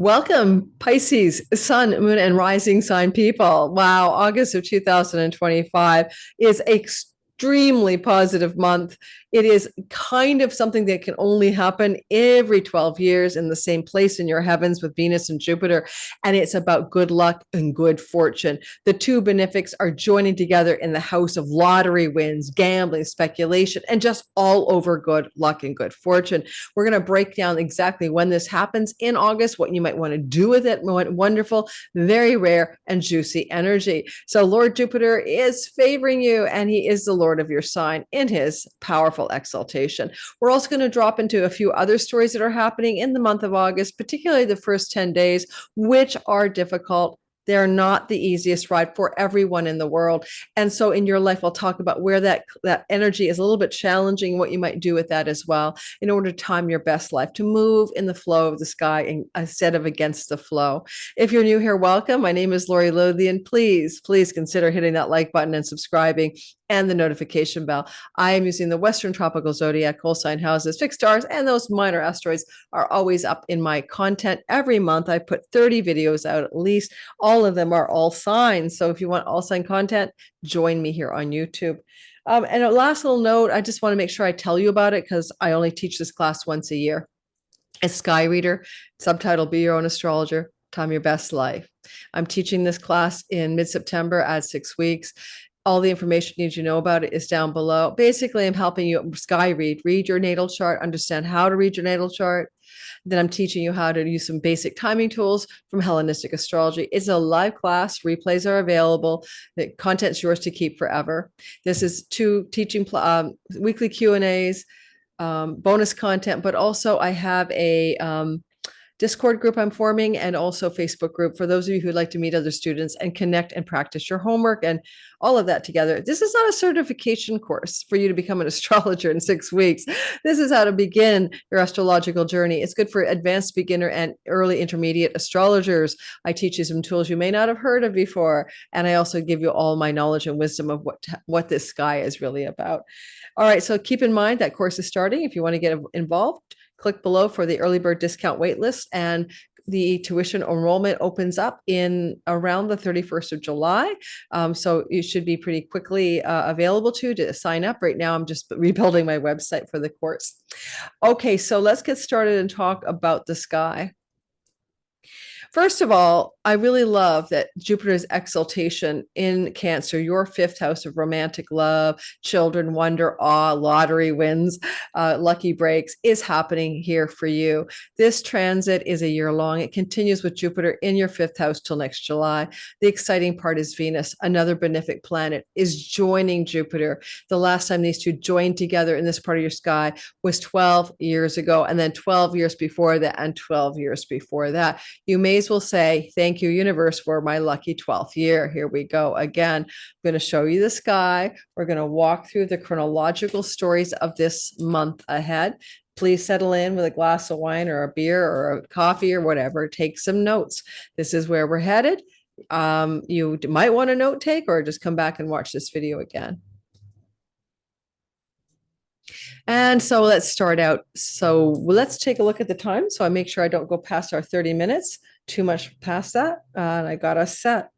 Welcome, Pisces, Sun, Moon, and Rising sign people. Wow, August of 2025 is extremely positive month. It is kind of something that can only happen every 12 years in the same place in your heavens with Venus and Jupiter. And it's about good luck and good fortune. The two benefics are joining together in the house of lottery wins, gambling, speculation, and just all over good luck and good fortune. We're going to break down exactly when this happens in August, what you might want to do with it. Wonderful, very rare, and juicy energy. So Lord Jupiter is favoring you, and he is the Lord of your sign in his powerful exaltation. We're also going to drop into a few other stories that are happening in the month of August, particularly the first 10 days, which are difficult. They're not the easiest ride for everyone in the world. And so in your life, I'll talk about where that energy is a little bit challenging, what you might do with that as well, in order to time your best life, to move in the flow of the sky instead of against the flow. If you're new here, welcome. My name is Lori Lothian. Please consider hitting that like button and subscribing and the notification bell. I am using the Western Tropical Zodiac, whole sign houses, fixed stars, and those minor asteroids are always up in my content. Every month, I put 30 videos out at least. All of them are all signs. So if you want all sign content, join me here on YouTube. And a last little note, I just want to make sure I tell you about it because I only teach this class once a year. A Sky Reader, subtitle, Be Your Own Astrologer, Time Your Best Life. I'm teaching this class in mid-September at 6 weeks. All the information you need to know about it is down below. Basically, I'm helping you sky read your natal chart, understand how to read your natal chart. Then I'm teaching you how to use some basic timing tools from Hellenistic astrology. It's a live class. Replays are available. The content's yours to keep forever. This is two teaching weekly Q&As, bonus content, but also I have a Discord group I'm forming and also Facebook group for those of you who'd like to meet other students and connect and practice your homework and all of that together. This is not a certification course for you to become an astrologer in 6 weeks. This is how to begin your astrological journey. It's good for advanced beginner and early intermediate astrologers. I teach you some tools you may not have heard of before. And I also give you all my knowledge and wisdom of what this sky is really about. All right, so keep in mind that course is starting. If you want to get involved, click below for the early bird discount waitlist, and the tuition enrollment opens up in around the 31st of July. So you should be pretty quickly available to sign up. Right now, I'm just rebuilding my website for the course. Okay, so let's get started and talk about the sky. First of all, I really love that Jupiter's exaltation in Cancer, your fifth house of romantic love, children, wonder, awe, lottery wins, lucky breaks, is happening here for you. This transit is a year long. It continues with Jupiter in your fifth house till next July. The exciting part is Venus, another benefic planet, is joining Jupiter. The last time these two joined together in this part of your sky was 12 years ago, and then 12 years before that, and 12 years before that. You may as well say, thank you, universe, for my lucky 12th year. Here we go again. I'm going to show you the sky. We're going to walk through the chronological stories of this month ahead. Please settle in with a glass of wine or a beer or a coffee or whatever. Take some notes. This is where we're headed. You might want to note take or just come back and watch this video again. And so let's start out. So let's take a look at the time. So I make sure I don't go past our 30 minutes, too much past that. And I got us set.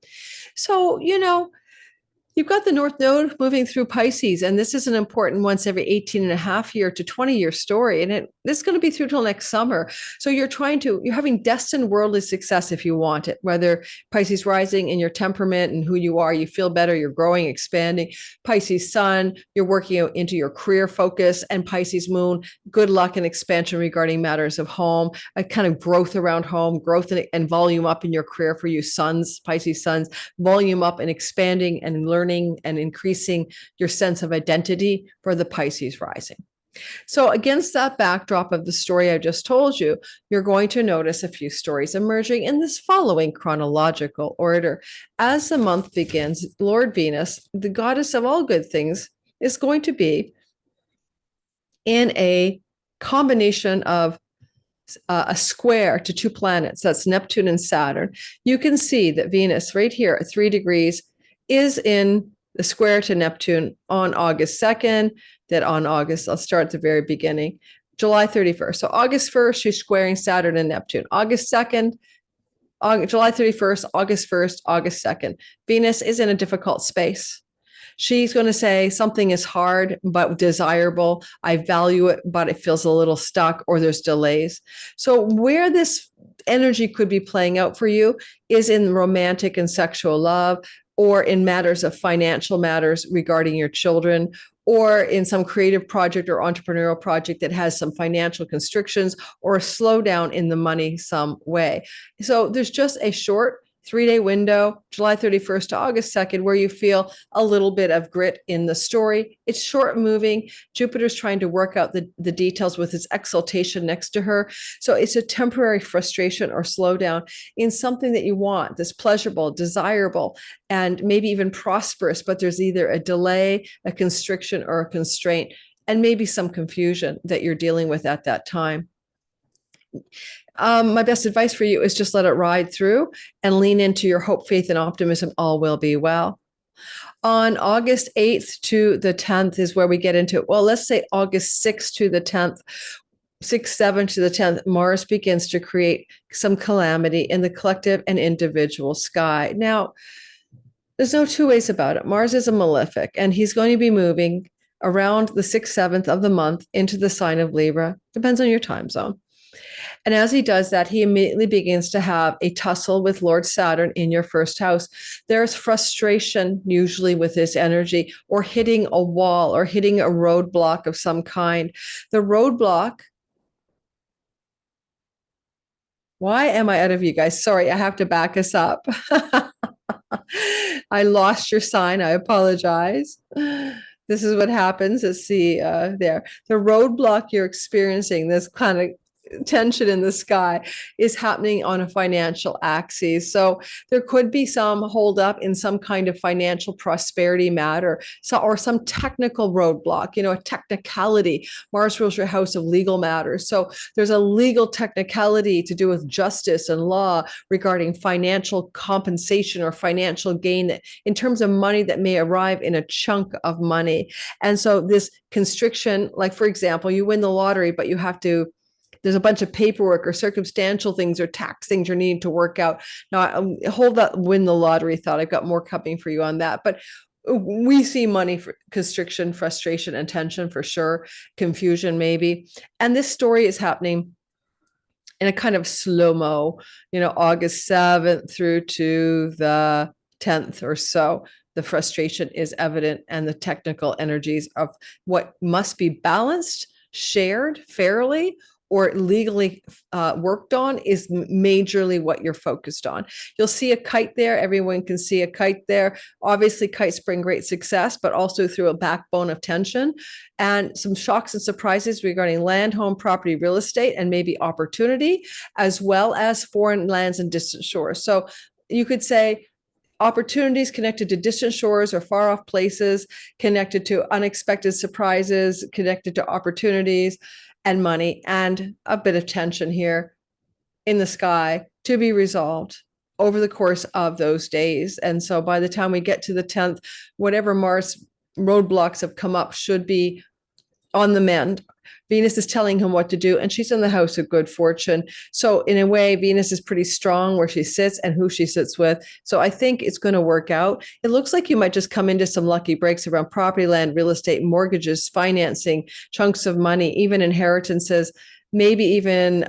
So, you've got the North Node moving through Pisces, and this is an important once every 18 and a half year to 20-year story. And this is going to be through till next summer. So you're having destined worldly success if you want it, whether Pisces rising in your temperament and who you are, you feel better, you're growing, expanding. Pisces sun, you're working into your career focus, and Pisces moon, good luck and expansion regarding matters of home, a kind of growth around home, growth and volume up in your career for you sons, Pisces sons, volume up and expanding and learning and increasing your sense of identity for the Pisces rising. So against that backdrop of the story I just told you, you're going to notice a few stories emerging in this following chronological order. As the month begins, Lord Venus, the goddess of all good things, is going to be in a combination of a square to two planets. That's Neptune and Saturn. You can see that Venus right here at 3 degrees is in the square to Neptune on August 2nd, that on August, I'll start at the very beginning, July 31st. So August 1st, she's squaring Saturn and Neptune. August 2nd, July 31st, August 1st, August 2nd. Venus is in a difficult space. She's going to say something is hard but desirable. I value it, but it feels a little stuck, or there's delays. So where this energy could be playing out for you is in romantic and sexual love, or in matters of financial matters regarding your children, or in some creative project or entrepreneurial project that has some financial constrictions or a slowdown in the money some way. So there's just a short 3-day window, July 31st to August 2nd, where you feel a little bit of grit in the story. It's short moving. Jupiter's trying to work out the details with its exaltation next to her. So it's a temporary frustration or slowdown in something that you want, that's pleasurable, desirable, and maybe even prosperous, but there's either a delay, a constriction, or a constraint, and maybe some confusion that you're dealing with at that time. My best advice for you is just let it ride through and lean into your hope, faith, and optimism. All will be well. On August 8th to the 10th is where we get into, well, let's say August 6th to the 10th, 6, 7 to the 10th, Mars begins to create some calamity in the collective and individual sky. Now, there's no two ways about it. Mars is a malefic, and he's going to be moving around the 6th, 7th of the month into the sign of Libra. Depends on your time zone. And as he does that, he immediately begins to have a tussle with Lord Saturn in your first house. There's frustration usually with this energy, or hitting a wall, or hitting a roadblock of some kind. The roadblock. Why am I out of you guys? Sorry, I have to back us up. I lost your sign. I apologize. This is what happens. Let's see there. The roadblock you're experiencing, this kind of tension in the sky, is happening on a financial axis. So there could be some hold up in some kind of financial prosperity matter, or some technical roadblock, a technicality. Mars rules your house of legal matters. So there's a legal technicality to do with justice and law regarding financial compensation or financial gain in terms of money that may arrive in a chunk of money. And so this constriction, like for example, you win the lottery, but there's a bunch of paperwork or circumstantial things or tax things you're needing to work out. Now, hold that win the lottery thought. I've got more coming for you on that. But we see money for constriction, frustration, and tension for sure, confusion maybe. And this story is happening in a kind of slow-mo, August 7th through to the 10th or so. The frustration is evident, and the technical energies of what must be balanced, shared fairly, or legally worked on is majorly what you're focused on. You'll see a kite there. Everyone can see a kite there. Obviously, kites bring great success, but also through a backbone of tension and some shocks and surprises regarding land, home, property, real estate, and maybe opportunity, as well as foreign lands and distant shores. So you could say opportunities connected to distant shores or far off places, connected to unexpected surprises, connected to opportunities and money, and a bit of tension here in the sky to be resolved over the course of those days. And so by the time we get to the 10th, whatever Mars roadblocks have come up should be on the mend. Venus is telling him what to do, and she's in the house of good fortune. So in a way, Venus is pretty strong where she sits and who she sits with. So I think it's going to work out. It looks like you might just come into some lucky breaks around property, land, real estate, mortgages, financing, chunks of money, even inheritances, maybe even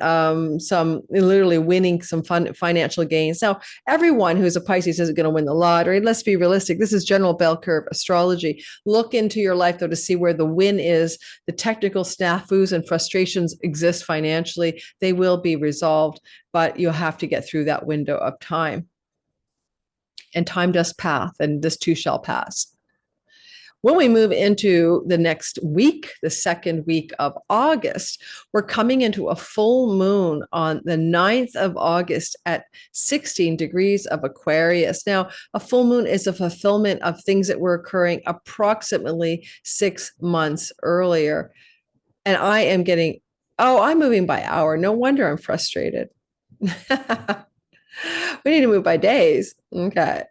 some literally winning some financial gains. Now, everyone who's a Pisces isn't going to win the lottery. Let's be realistic. This is general bell curve astrology. Look into your life, though, to see where the win is. The technical snafus and frustrations exist financially. They will be resolved, but you'll have to get through that window of time. And time does pass, and this too shall pass. When we move into the next week, the second week of August, we're coming into a full moon on the 9th of August at 16 degrees of Aquarius. Now, a full moon is a fulfillment of things that were occurring approximately 6 months earlier. And I am I'm moving by hour. No wonder I'm frustrated. We need to move by days. Okay.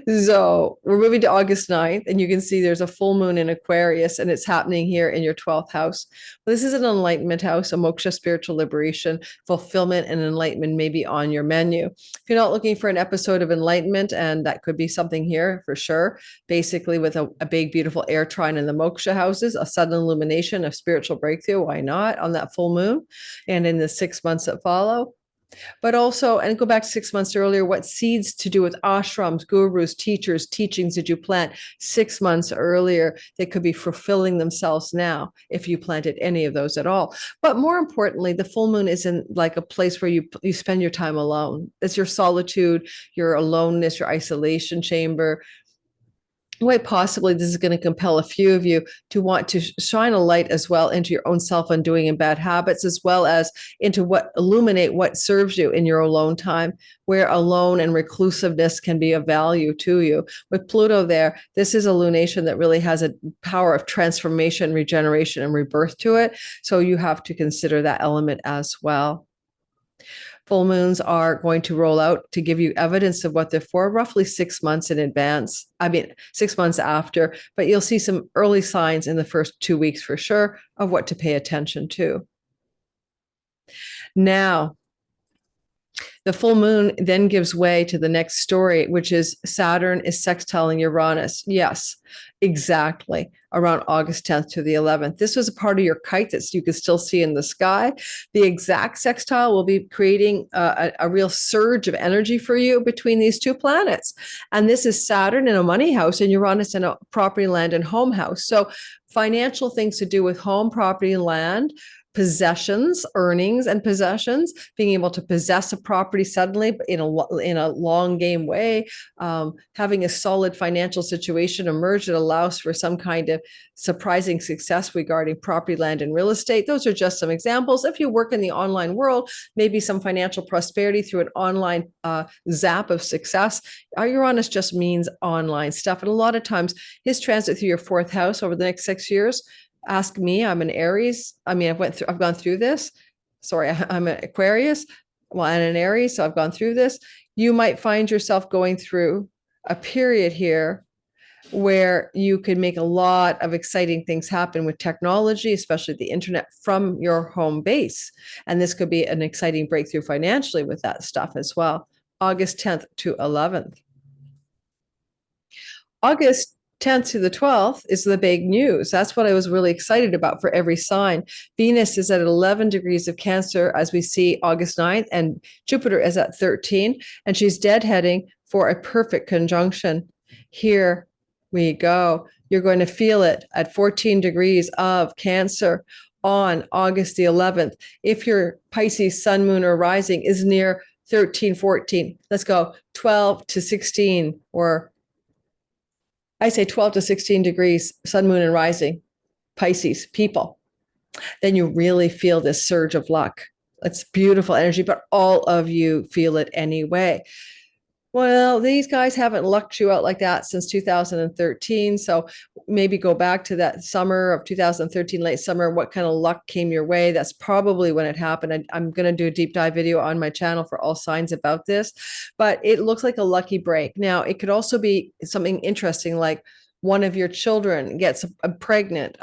So we're moving to August 9th, and you can see there's a full moon in Aquarius, and it's happening here in your 12th house. Well, this is an enlightenment house, a moksha, spiritual liberation, fulfillment, and enlightenment may be on your menu. If you're not looking for an episode of enlightenment, and that could be something here for sure, basically with a big, beautiful air trine in the moksha houses, a sudden illumination, a spiritual breakthrough, why not on that full moon and in the 6 months that follow? But also, and go back 6 months earlier, what seeds to do with ashrams, gurus, teachers, teachings did you plant 6 months earlier that could be fulfilling themselves now if you planted any of those at all? But more importantly, the full moon is in like a place where you spend your time alone. It's your solitude, your aloneness, your isolation chamber. Quite possibly this is going to compel a few of you to want to shine a light as well into your own self-undoing and bad habits, as well as into what illuminate what serves you in your alone time, where alone and reclusiveness can be of value to you. With Pluto there, this is a lunation that really has a power of transformation, regeneration, and rebirth to it. So you have to consider that element as well. Full moons are going to roll out to give you evidence of what they're for roughly 6 months in advance. 6 months after, but you'll see some early signs in the first 2 weeks for sure of what to pay attention to. Now, the full moon then gives way to the next story, which is Saturn is sextiling Uranus. Yes, exactly. Around August 10th to the 11th. This was a part of your kite that you can still see in the sky. The exact sextile will be creating a real surge of energy for you between these two planets. And this is Saturn in a money house and Uranus in a property, land, and home house. So financial things to do with home, property, and land, possessions, earnings, and possessions, being able to possess a property suddenly in a long game way, having a solid financial situation emerge that allows for some kind of surprising success regarding property, land, and real estate. Those are just some examples. If you work in the online world, maybe some financial prosperity through an online zap of success. Uranus just means online stuff. And a lot of times his transit through your fourth house over the next 6 years, ask me, I'm an Aries. I mean, I've gone through this. Sorry, I'm an Aquarius. Well, and an Aries, so I've gone through this. You might find yourself going through a period here where you can make a lot of exciting things happen with technology, especially the internet, from your home base. And this could be an exciting breakthrough financially with that stuff as well. August 10th to 11th. August 10th to the 12th is the big news. That's what I was really excited about for every sign. Venus is at 11 degrees of Cancer as we see August 9th, and Jupiter is at 13, and she's deadheading for a perfect conjunction. Here we go. You're going to feel it at 14 degrees of Cancer on August the 11th. If your Pisces sun, moon, or rising is near 13, 14, let's go 12 to 16, or I say 12 to 16 degrees, sun, moon, and rising, Pisces people, then you really feel this surge of luck. It's beautiful energy, but all of you feel it anyway. Well, these guys haven't lucked you out like that since 2013. So maybe go back to that summer of 2013, late summer. What kind of luck came your way? That's probably when it happened. I'm going to do a deep dive video on my channel for all signs about this, but it looks like a lucky break. Now, it could also be something interesting, like one of your children gets pregnant.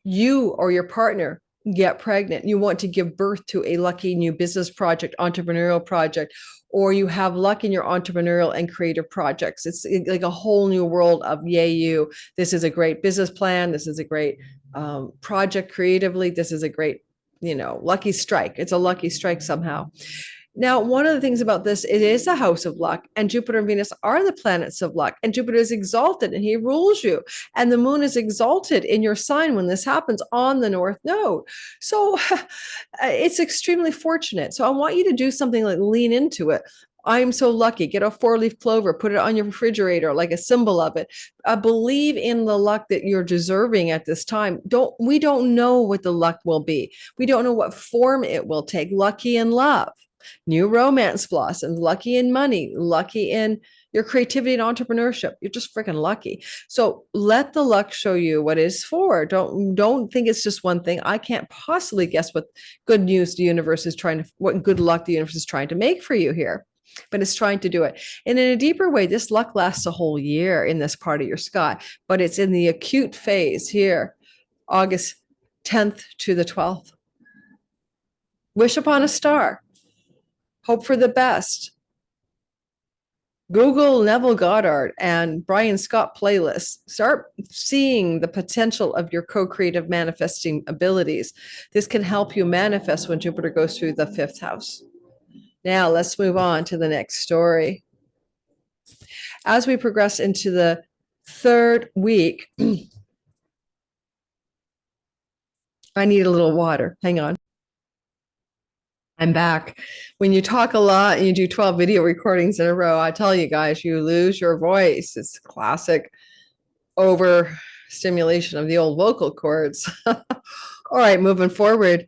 You or your partner get pregnant. You want to give birth to a lucky new business project, entrepreneurial project, or you have luck in your entrepreneurial and creative projects. It's like a whole new world of yay you. This is a great business plan. This is a great project creatively. This is a great, lucky strike. It's a lucky strike somehow. Now, one of the things about this, it is a house of luck, and Jupiter and Venus are the planets of luck, and Jupiter is exalted and he rules you, and the moon is exalted in your sign when this happens on the North Node. So it's extremely fortunate. So I want you to do something like lean into it. I'm so lucky. Get a 4-leaf clover, put it on your refrigerator like a symbol of it. Believe in the luck that you're deserving at this time. We don't know what the luck will be. We don't know what form it will take. Lucky in love. New romance blossoms, lucky in money, lucky in your creativity and entrepreneurship. You're just freaking lucky. So let the luck show you what it's for. Don't think it's just one thing. I can't possibly guess what good news the universe is what good luck the universe is trying to make for you here. but it's trying to do it. And in a deeper way, this luck lasts a whole year in this part of your sky, but it's in the acute phase here, August 10th to the 12th. Wish upon a star. Hope for the best. Google Neville Goddard and Brian Scott playlists. Start seeing the potential of your co-creative manifesting abilities. This can help you manifest when Jupiter goes through the 5th house. Now let's move on to the next story. As we progress into the 3rd week, I need a little water. Hang on. I'm back. When you talk a lot and you do 12 video recordings in a row, I tell you guys, you lose your voice. It's classic overstimulation of the old vocal cords. All right, moving forward.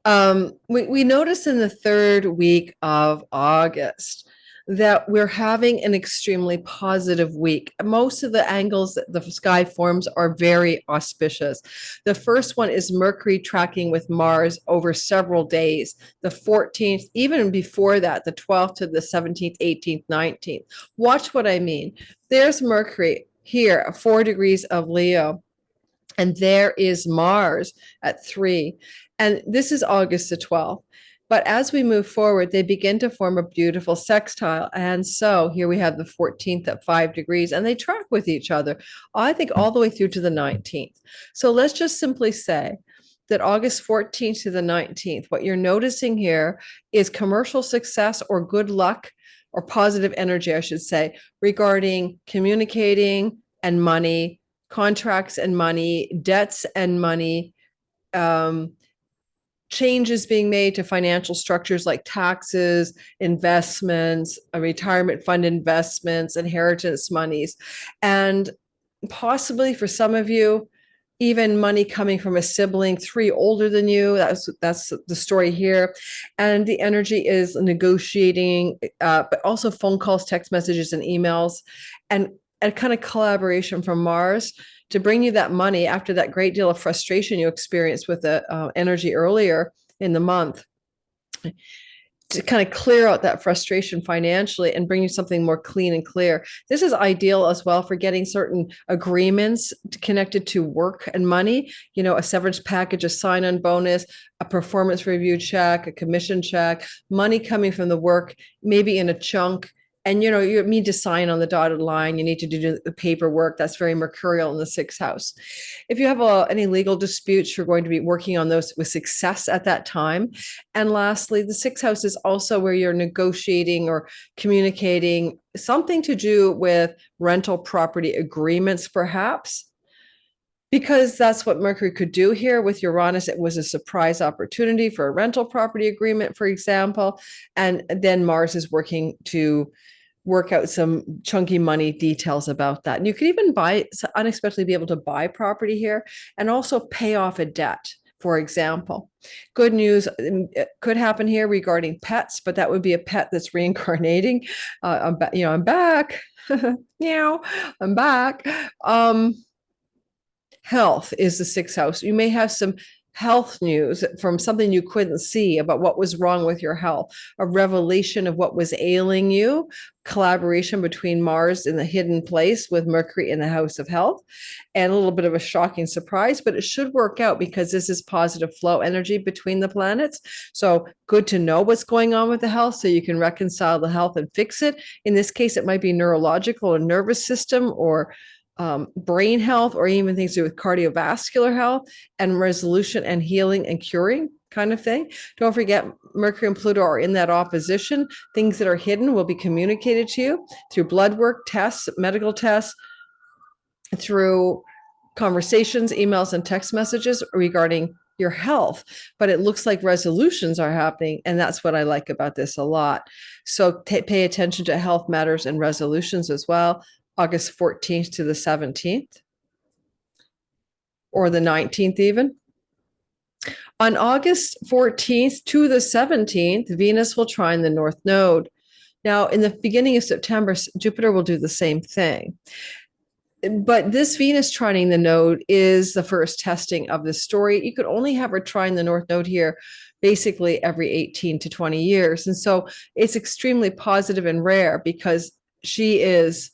We notice in the 3rd week of August that we're having an extremely positive week. Most of the angles that the sky forms are very auspicious. The first one is Mercury tracking with Mars over several days, the 14th, even before that, the 12th to the 17th, 18th, 19th. Watch what I mean. There's Mercury here, 4 degrees of Leo, and there is Mars at 3. And this is August the 12th. But as we move forward, they begin to form a beautiful sextile. And so here we have the 14th at 5 degrees, and they track with each other, I think, all the way through to the 19th. So let's just simply say that August 14th to the 19th, what you're noticing here is commercial success or good luck or positive energy, I should say, regarding communicating and money, contracts and money, debts and money, changes being made to financial structures like taxes, investments, retirement fund investments, inheritance monies, and possibly for some of you, even money coming from a sibling 3 older than you. That's the story here. And the energy is negotiating, but also phone calls, text messages, and emails, and a kind of collaboration from Mars to bring you that money after that great deal of frustration you experienced with the energy earlier in the month, to kind of clear out that frustration financially and bring you something more clean and clear. This is ideal as well for getting certain agreements connected to work and money, a severance package, a sign-on bonus, a performance review check, a commission check, money coming from the work, maybe in a chunk. And, you need to sign on the dotted line. You need to do the paperwork. That's very mercurial in the 6th house. If you have any legal disputes, you're going to be working on those with success at that time. And lastly, the 6th house is also where you're negotiating or communicating something to do with rental property agreements, perhaps. Because that's what Mercury could do here with Uranus. It was a surprise opportunity for a rental property agreement, for example. And then Mars is working to work out some chunky money details about that. And you could even unexpectedly be able to buy property here and also pay off a debt, for example. Good news could happen here regarding pets, but that would be a pet that's reincarnating. I'm back. Meow, I'm back. Health is the 6th house. You may have some health news from something you couldn't see about what was wrong with your health, a revelation of what was ailing you, collaboration between Mars in the hidden place with Mercury in the house of health, and a little bit of a shocking surprise, but it should work out because this is positive flow energy between the planets. So good to know what's going on with the health so you can reconcile the health and fix it. In this case, it might be neurological or nervous system or brain health, or even things to do with cardiovascular health and resolution and healing and curing kind of thing. Don't forget, Mercury and Pluto are in that opposition. Things that are hidden will be communicated to you through blood work, tests, medical tests, through conversations, emails, and text messages regarding your health. But it looks like resolutions are happening, and that's what I like about this a lot. So pay attention to health matters and resolutions as well. August 14th to the 17th, or the 19th even. On August 14th to the 17th, Venus will trine the North Node. Now, in the beginning of September, Jupiter will do the same thing. But this Venus trining the node is the first testing of the story. You could only have her trine the North Node here basically every 18 to 20 years. And so it's extremely positive and rare because she is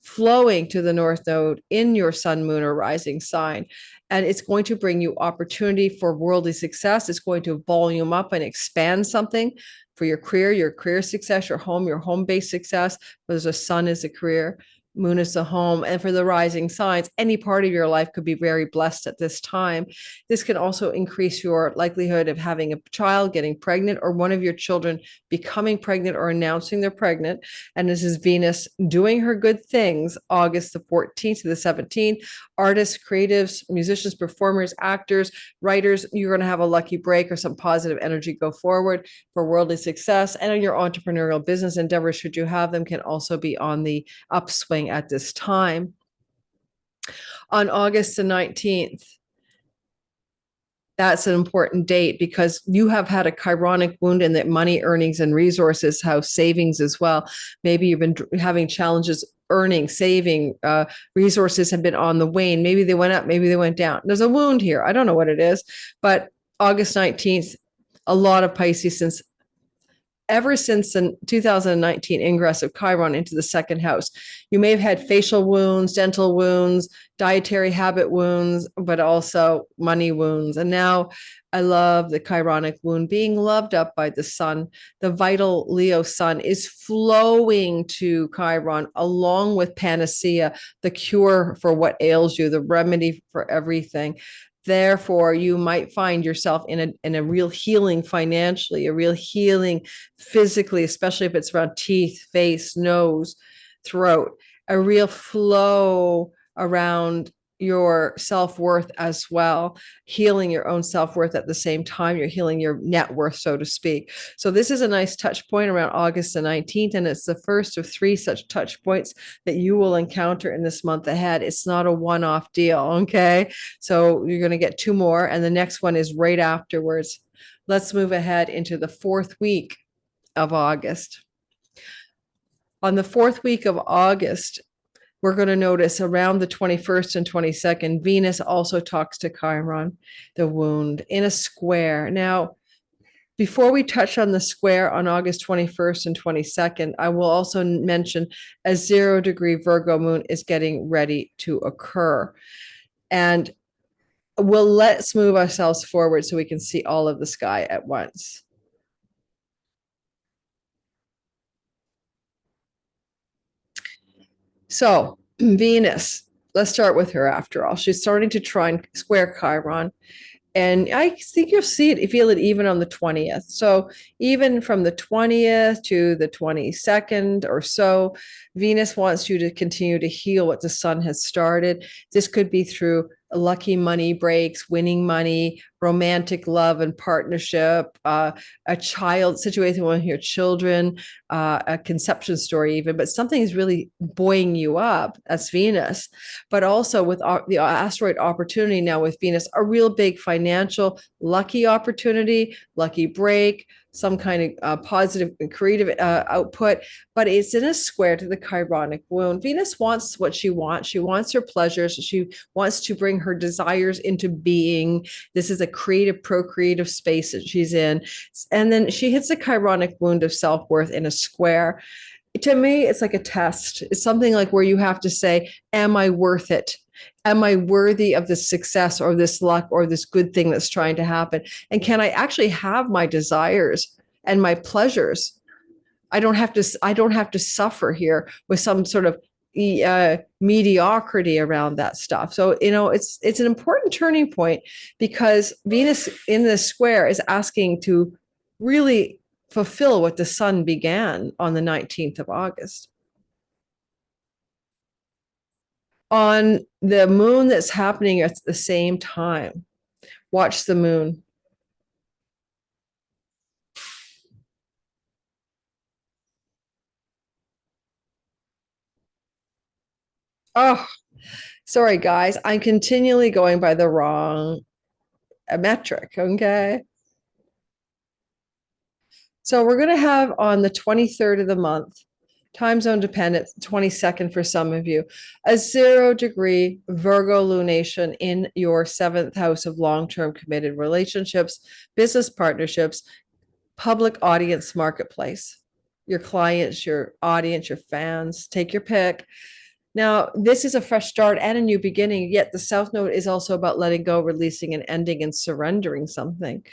flowing to the North Node in your sun, moon, or rising sign. And it's going to bring you opportunity for worldly success. It's going to volume up and expand something for your career success, your home-based success. Because the sun is a career, moon is the home. And for the rising signs, any part of your life could be very blessed at this time. This can also increase your likelihood of having a child, getting pregnant, or one of your children becoming pregnant or announcing they're pregnant. And this is Venus doing her good things, August the 14th to the 17th. Artists, creatives, musicians, performers, actors, writers, you're going to have a lucky break or some positive energy go forward for worldly success. And your entrepreneurial business endeavors, should you have them, can also be on the upswing at this time. On August the 19th, that's an important date because you have had a chironic wound in the money, earnings, and resources house, savings as well. Maybe you've been having challenges earning, saving, resources have been on the wane. Maybe they went up, maybe they went down. There's a wound here. I don't know what it is, but August 19th, a lot of Pisces, ever since the 2019 ingress of Chiron into the second house. You may have had facial wounds, dental wounds, dietary habit wounds, but also money wounds. And now I love the Chironic wound being loved up by the sun. The vital Leo sun is flowing to Chiron along with panacea, the cure for what ails you, the remedy for everything. Therefore, you might find yourself in a real healing financially, a real healing physically, especially if it's around teeth, face, nose, throat, a real flow around your self-worth as well, healing your own self-worth at the same time you're healing your net worth, so to speak. So this is a nice touch point around August the 19th, and it's the first of 3 such touch points that you will encounter in this month ahead. It's not a one-off deal, okay? So you're going to get 2 more, and the next one is right afterwards. Let's move ahead into the 4th week of August. On the 4th week of August, we're going to notice around the 21st and 22nd, Venus also talks to Chiron, the wound, in a square. Now, before we touch on the square on August 21st and 22nd, I will also mention a 0-degree Virgo moon is getting ready to occur. And let's move ourselves forward so we can see all of the sky at once. So Venus, let's start with her after all. She's starting to try and square Chiron. And I think you'll see it, feel it even on the 20th. So even from the 20th to the 22nd or so, Venus wants you to continue to heal what the sun has started. This could be through lucky money breaks, winning money, romantic love and partnership, a child situation with your children, a conception story even, but something is really buoying you up. That's Venus. But also with the asteroid opportunity now with Venus, a real big financial lucky opportunity, lucky break, some kind of positive creative output, but it's in a square to the Chironic wound. Venus wants what she wants. She wants her pleasures. She wants to bring her desires into being. This is a creative, procreative space that she's in. And then she hits the Chironic wound of self-worth in a square. To me, it's like a test. It's something like where you have to say, am I worth it? Am I worthy of this success or this luck or this good thing that's trying to happen? And can I actually have my desires and my pleasures? I don't have to suffer here with some sort of mediocrity around that stuff. So, it's an important turning point because Venus in this square is asking to really fulfill what the sun began on the 19th of August. On the moon that's happening at the same time, watch the moon. Oh, sorry, guys. I'm continually going by the wrong metric. Okay. So we're going to have on the 23rd of the month, time zone dependent, 22nd for some of you, a 0-degree Virgo lunation in your 7th house of long-term committed relationships, business partnerships, public audience marketplace. Your clients, your audience, your fans, take your pick. Now, this is a fresh start and a new beginning, yet the South Node is also about letting go, releasing, and ending and surrendering something.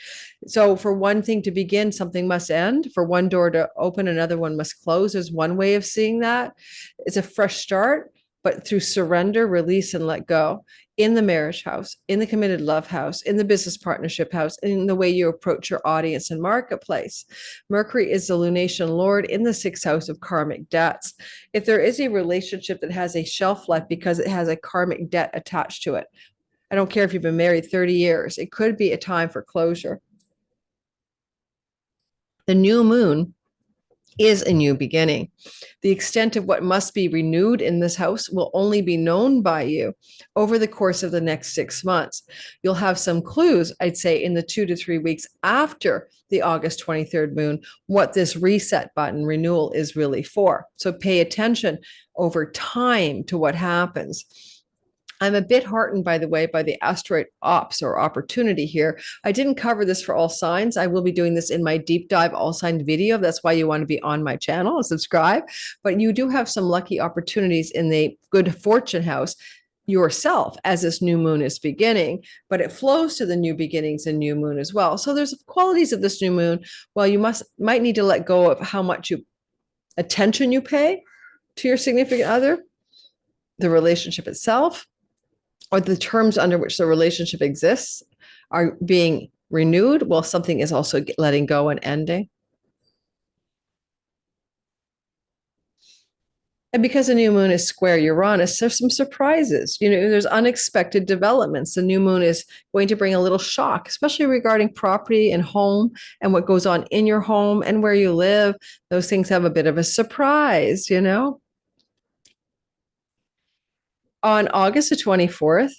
So, for one thing to begin, something must end. For one door to open, another one must close. There's one way of seeing that. It's a fresh start, but through surrender, release, and let go in the marriage house, in the committed love house, in the business partnership house, in the way you approach your audience and marketplace. Mercury is the lunation lord in the 6th house of karmic debts. If there is a relationship that has a shelf life because it has a karmic debt attached to it, I don't care if you've been married 30 years, it could be a time for closure. The new moon is a new beginning. The extent of what must be renewed in this house will only be known by you over the course of the next 6 months. You'll have some clues, I'd say, in the 2 to 3 weeks after the August 23rd moon, what this reset button renewal is really for. So pay attention over time to what happens. I'm a bit heartened, by the way, by the asteroid ops or opportunity here. I didn't cover this for all signs. I will be doing this in my deep dive all signs video. That's why you want to be on my channel and subscribe. But you do have some lucky opportunities in the good fortune house yourself as this new moon is beginning, but it flows to the new beginnings and new moon as well. So there's qualities of this new moon. Well, you might need to let go of how much attention you pay to your significant other, the relationship itself, or the terms under which the relationship exists are being renewed while something is also letting go and ending. And because the new moon is square Uranus, there's some surprises. There's unexpected developments. The new moon is going to bring a little shock, especially regarding property and home and what goes on in your home and where you live. Those things have a bit of a surprise, On August the 24th,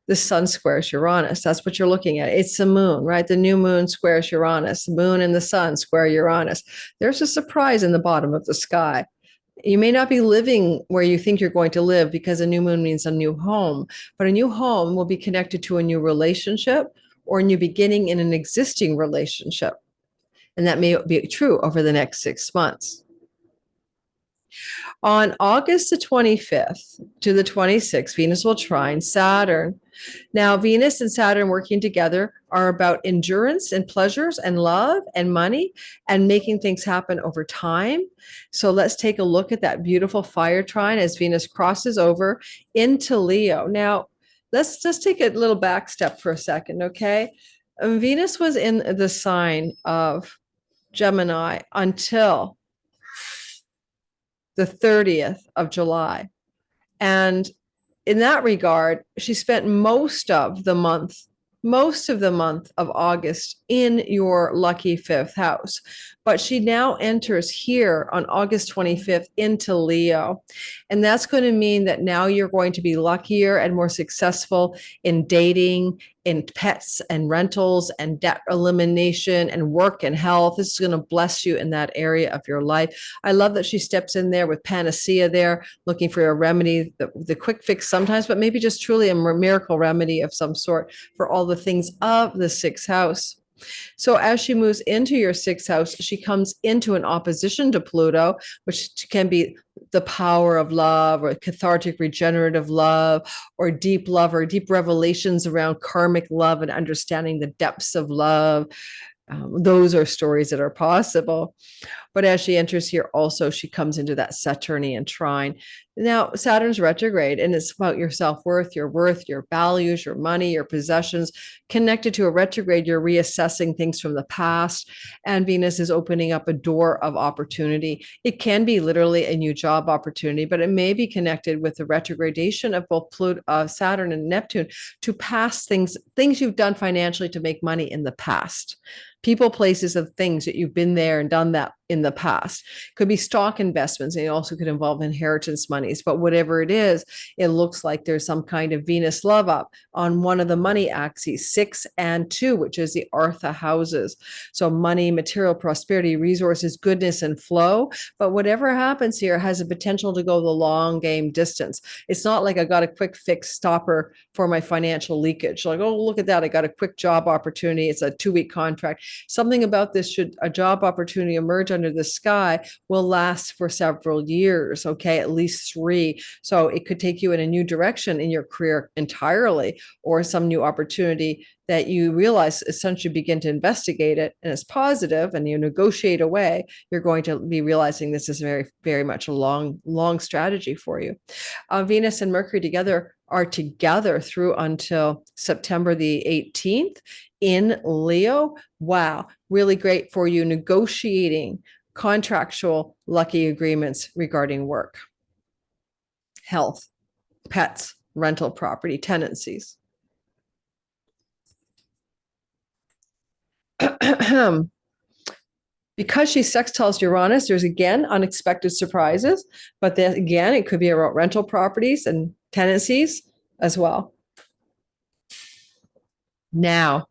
the sun squares Uranus. That's what you're looking at. It's the moon, right? The new moon squares Uranus. The moon and the sun square Uranus. There's a surprise in the bottom of the sky. You may not be living where you think you're going to live because a new moon means a new home, but a new home will be connected to a new relationship or a new beginning in an existing relationship. And that may be true over the next 6 months. On August the 25th to the 26th, Venus will trine Saturn. Now, Venus and Saturn working together are about endurance and pleasures and love and money and making things happen over time. So let's take a look at that beautiful fire trine as Venus crosses over into Leo. Now, let's just take a little back step for a second, okay? Venus was in the sign of Gemini until the 30th of July. And in that regard, she spent most of the month of August in your lucky 5th house. But she now enters here on August 25th into Leo. And that's going to mean that now you're going to be luckier and more successful in dating, in pets and rentals and debt elimination and work and health. This is going to bless you in that area of your life. I love that she steps in there with panacea there, looking for a remedy, the quick fix sometimes, but maybe just truly a miracle remedy of some sort for all the things of the 6th house. So as she moves into your 6th house, she comes into an opposition to Pluto, which can be the power of love or cathartic regenerative love or deep revelations around karmic love and understanding the depths of love. Those are stories that are possible. But as she enters here, also, she comes into that Saturnian trine. Now, Saturn's retrograde, and it's about your self-worth, your values, your money, your possessions. Connected to a retrograde, you're reassessing things from the past, and Venus is opening up a door of opportunity. It can be literally a new job opportunity, but it may be connected with the retrogradation of both Saturn and Neptune to past things you've done financially to make money in the past. People, places, and things that you've been there and done that in the past. Could be stock investments, and it also could involve inheritance monies. But whatever it is, it looks like there's some kind of Venus love up on one of the money axes, 6 and 2, which is the Artha houses. So money, material, prosperity, resources, goodness, and flow. But whatever happens here has a potential to go the long game distance. It's not like I got a quick fix stopper for my financial leakage. Like, oh, look at that. I got a quick job opportunity. It's a 2-week contract. Something about this, should a job opportunity emerge under the sky, will last for several years, okay, at least 3. So it could take you in a new direction in your career entirely, or some new opportunity that you realize, as soon as you begin to investigate it and it's positive and you negotiate away, you're going to be realizing this is very, very much a long strategy for you. Venus and Mercury together are together through until September the 18th in Leo. Wow, really great for you negotiating contractual lucky agreements regarding work, health, pets, rental property, tenancies. Because she sextiles Uranus, there's again unexpected surprises, but then again, it could be about rental properties and tenancies as well. Now,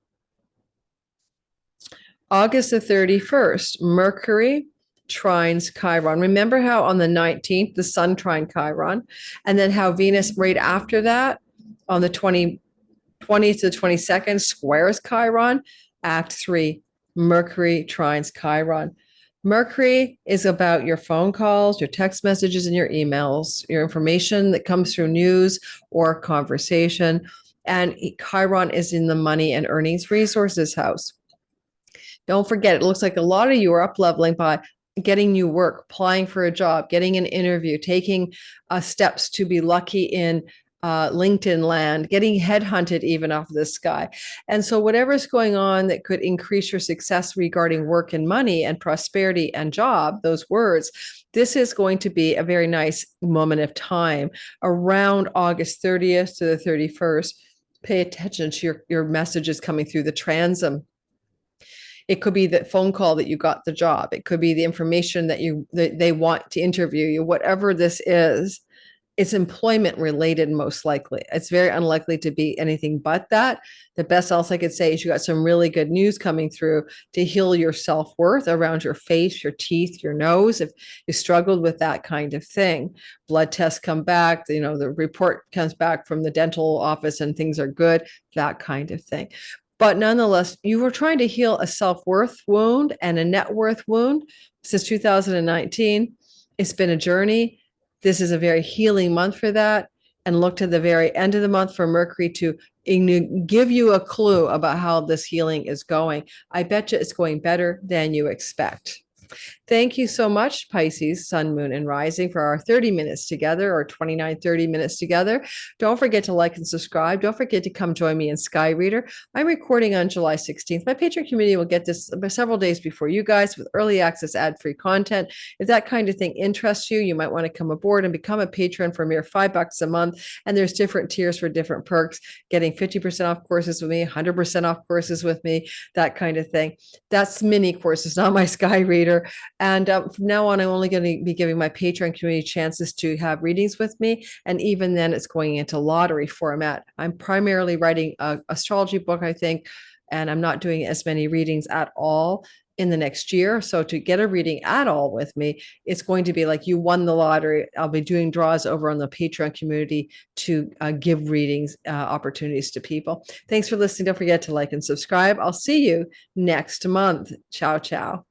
August the 31st, Mercury trines Chiron. Remember how on the 19th, the sun trined Chiron, and then how Venus right after that on the 20th to the 22nd squares Chiron. Act 3, Mercury trines Chiron. Mercury is about your phone calls, your text messages, and your emails, your information that comes through news or conversation. And Chiron is in the money and earnings resources house. Don't forget, it looks like a lot of you are up leveling by getting new work, applying for a job, getting an interview, taking steps to be lucky in LinkedIn land, getting headhunted even off the sky. And so whatever's going on that could increase your success regarding work and money and prosperity and job, those words, this is going to be a very nice moment of time around August 30th to the 31st. Pay attention to your messages coming through the transom. It could be the phone call that you got the job. It could be the information that they want to interview you. Whatever this is, it's employment related, most likely. It's very unlikely to be anything but that. The best else I could say is you got some really good news coming through to heal your self-worth around your face, your teeth, your nose. If you struggled with that kind of thing, blood tests come back, the report comes back from the dental office and things are good, that kind of thing. But nonetheless, you were trying to heal a self-worth wound and a net worth wound since 2019. It's been a journey. This is a very healing month for that. And look to the very end of the month for Mercury to give you a clue about how this healing is going. I bet you it's going better than you expect. Thank you so much, Pisces, Sun, Moon, and Rising, for our 30 minutes together, or 30 minutes together. Don't forget to like and subscribe. Don't forget to come join me in Sky Reader. I'm recording on July 16th. My Patreon community will get this several days before you guys with early access, ad-free content. If that kind of thing interests you, you might want to come aboard and become a patron for a mere $5 a month. And there's different tiers for different perks, getting 50% off courses with me, 100% off courses with me, that kind of thing. That's mini courses, not my Sky Reader. And from now on, I'm only going to be giving my Patreon community chances to have readings with me. And even then, it's going into lottery format. I'm primarily writing an astrology book, I think, and I'm not doing as many readings at all in the next year. So to get a reading at all with me, it's going to be like you won the lottery. I'll be doing draws over on the Patreon community to give readings opportunities to people. Thanks for listening. Don't forget to like and subscribe. I'll see you next month. Ciao, ciao.